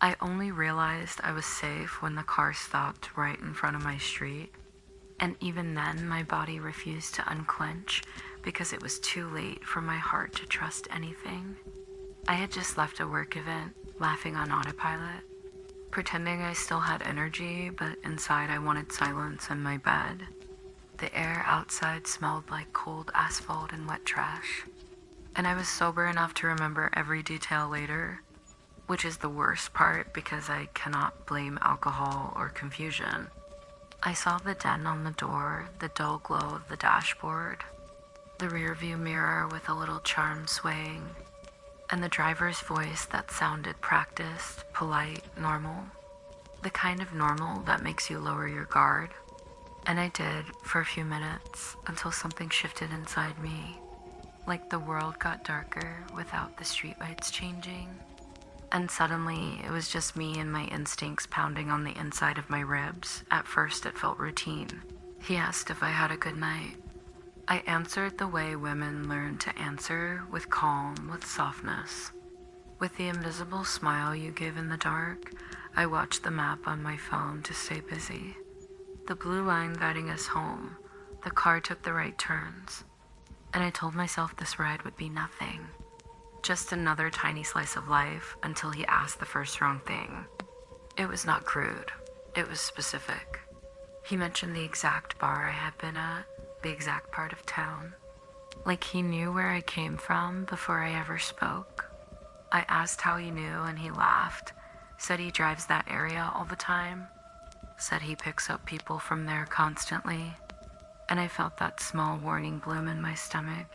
I only realized I was safe when the car stopped right in front of my street, and even then my body refused to unclench because it was too late for my heart to trust anything. I had just left a work event, laughing on autopilot, pretending I still had energy, but inside I wanted silence in my bed. The air outside smelled like cold asphalt and wet trash, and I was sober enough to remember every detail later, which is the worst part because I cannot blame alcohol or confusion. I saw the dent on the door, the dull glow of the dashboard, the rearview mirror with a little charm swaying, and the driver's voice that sounded practiced, polite, normal. The kind of normal that makes you lower your guard. And I did for a few minutes until something shifted inside me, like the world got darker without the streetlights changing. And suddenly, it was just me and my instincts pounding on the inside of my ribs. At first, it felt routine. He asked if I had a good night. I answered the way women learn to answer, with calm, with softness. With the invisible smile you give in the dark, I watched the map on my phone to stay busy. The blue line guiding us home, the car took the right turns, and I told myself this ride would be nothing. Just another tiny slice of life until he asked the first wrong thing. It was not crude, it was specific. He mentioned the exact bar I had been at, the exact part of town. Like he knew where I came from before I ever spoke. I asked how he knew and he laughed, said he drives that area all the time, said he picks up people from there constantly, and I felt that small warning bloom in my stomach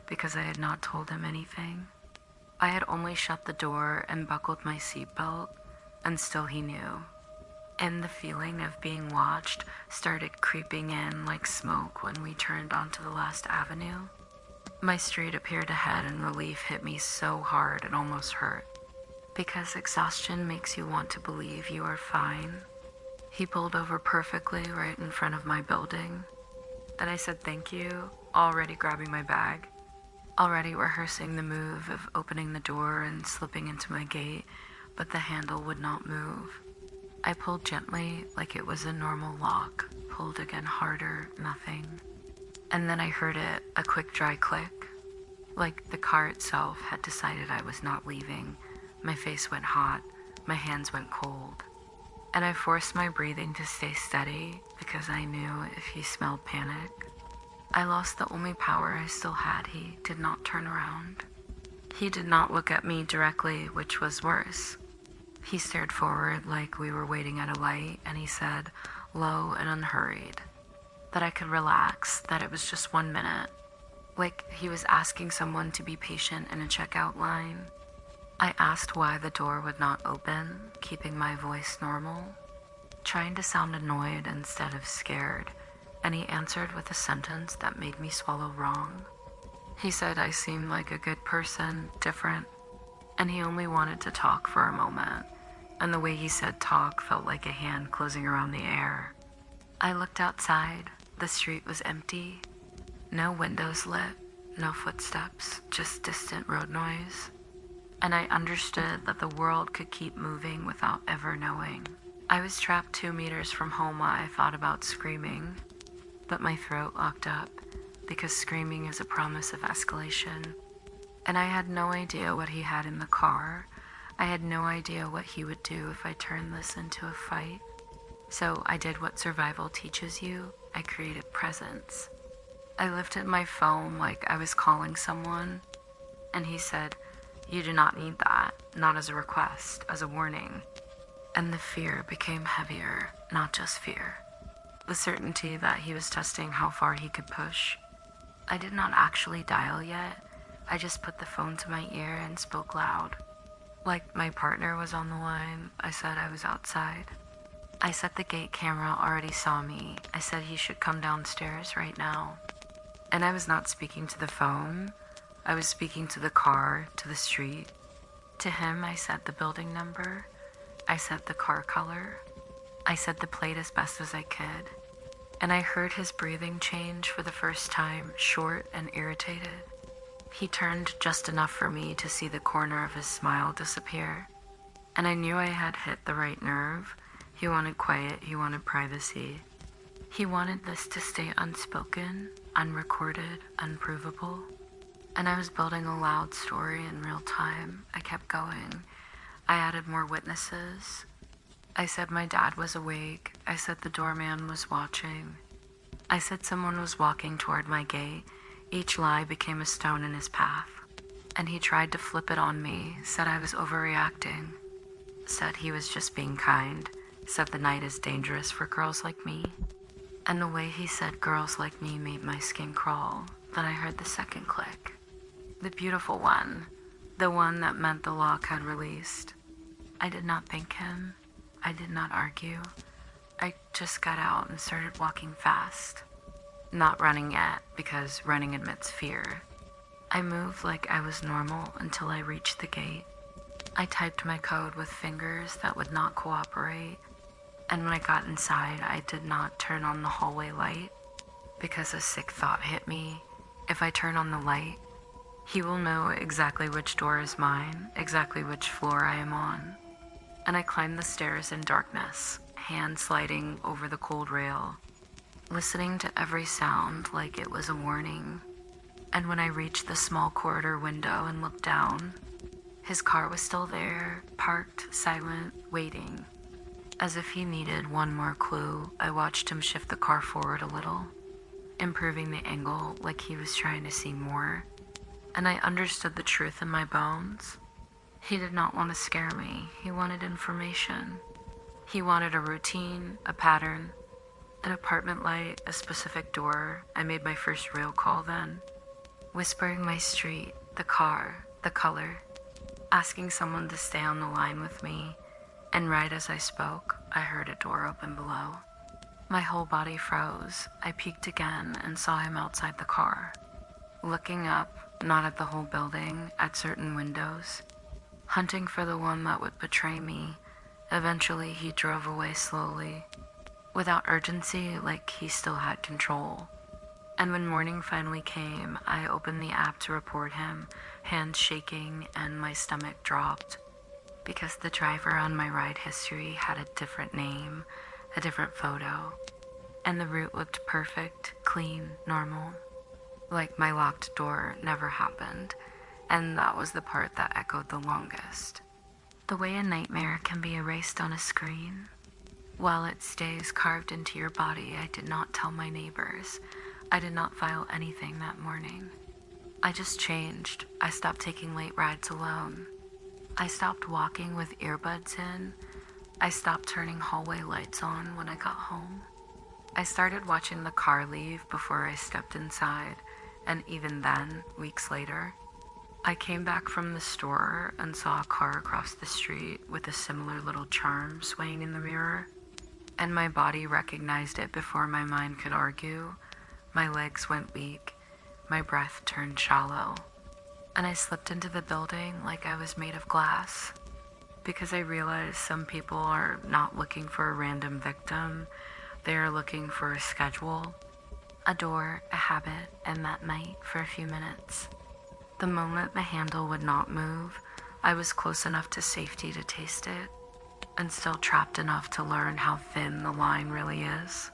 because I had not told him anything. I had only shut the door and buckled my seatbelt, and still he knew. And the feeling of being watched started creeping in like smoke when we turned onto the last avenue. My street appeared ahead and relief hit me so hard it almost hurt. Because exhaustion makes you want to believe you are fine. He pulled over perfectly right in front of my building. Then I said thank you, already grabbing my bag. Already rehearsing the move of opening the door and slipping into my gate, but the handle would not move. I pulled gently like it was a normal lock, pulled again harder, nothing. And then I heard it, a quick dry click. Like the car itself had decided I was not leaving. My face went hot, my hands went cold. And I forced my breathing to stay steady because I knew if he smelled panic, I lost the only power I still had. He did not turn around. He did not look at me directly, which was worse. He stared forward like we were waiting at a light, and he said, low and unhurried, that I could relax, that it was just 1 minute. Like he was asking someone to be patient in a checkout line. I asked why the door would not open, keeping my voice normal, trying to sound annoyed instead of scared. And he answered with a sentence that made me swallow wrong. He said I seemed like a good person, different, and he only wanted to talk for a moment, and the way he said talk felt like a hand closing around the air. I looked outside. The street was empty. No windows lit, no footsteps, just distant road noise. And I understood that the world could keep moving without ever knowing. I was trapped 2 meters from home while I thought about screaming. But my throat locked up because screaming is a promise of escalation. And I had no idea what he had in the car. I had no idea what he would do if I turned this into a fight. So I did what survival teaches you. I created presence. I lifted my phone like I was calling someone, and he said, "You do not need that, not as a request, as a warning." And the fear became heavier, not just fear. The certainty that he was testing how far he could push. I did not actually dial yet. I just put the phone to my ear and spoke loud. Like my partner was on the line, I said I was outside. I said the gate camera already saw me. I said he should come downstairs right now. And I was not speaking to the phone. I was speaking to the car, to the street. To him, I said the building number. I said the car color. I said the plate as best as I could. And I heard his breathing change for the first time, short and irritated. He turned just enough for me to see the corner of his smile disappear. And I knew I had hit the right nerve. He wanted quiet, he wanted privacy. He wanted this to stay unspoken, unrecorded, unprovable. And I was building a loud story in real time. I kept going. I added more witnesses. I said my dad was awake. I said the doorman was watching. I said someone was walking toward my gate. Each lie became a stone in his path. And he tried to flip it on me, said I was overreacting, said he was just being kind, said the night is dangerous for girls like me. And the way he said girls like me made my skin crawl. Then I heard the second click. The beautiful one. The one that meant the lock had released. I did not thank him. I did not argue. I just got out and started walking fast. Not running yet, because running admits fear. I moved like I was normal until I reached the gate. I typed my code with fingers that would not cooperate. And when I got inside, I did not turn on the hallway light, because a sick thought hit me. If I turn on the light, he will know exactly which door is mine, exactly which floor I am on. And I climbed the stairs in darkness, hand sliding over the cold rail, listening to every sound like it was a warning. And when I reached the small corridor window and looked down, his car was still there, parked, silent, waiting. As if he needed one more clue, I watched him shift the car forward a little, improving the angle like he was trying to see more. And I understood the truth in my bones. He did not want to scare me. He wanted information. He wanted a routine, a pattern, an apartment light, a specific door. I made my first real call then, whispering my street, the car, the color, asking someone to stay on the line with me. And right as I spoke, I heard a door open below. My whole body froze. I peeked again and saw him outside the car, looking up, not at the whole building, at certain windows, hunting for the one that would betray me. Eventually, he drove away slowly, without urgency, like he still had control. And when morning finally came, I opened the app to report him, hands shaking and my stomach dropped, because the driver on my ride history had a different name, a different photo, and the route looked perfect, clean, normal, like my locked door never happened. And that was the part that echoed the longest. The way a nightmare can be erased on a screen, while it stays carved into your body. I did not tell my neighbors. I did not file anything that morning. I just changed. I stopped taking late rides alone. I stopped walking with earbuds in. I stopped turning hallway lights on when I got home. I started watching the car leave before I stepped inside, and even then, weeks later, I came back from the store and saw a car across the street with a similar little charm swaying in the mirror, and my body recognized it before my mind could argue. My legs went weak, my breath turned shallow, and I slipped into the building like I was made of glass, because I realized some people are not looking for a random victim, they are looking for a schedule, a door, a habit, and that night for a few minutes. The moment the handle would not move, I was close enough to safety to taste it, and still trapped enough to learn how thin the line really is.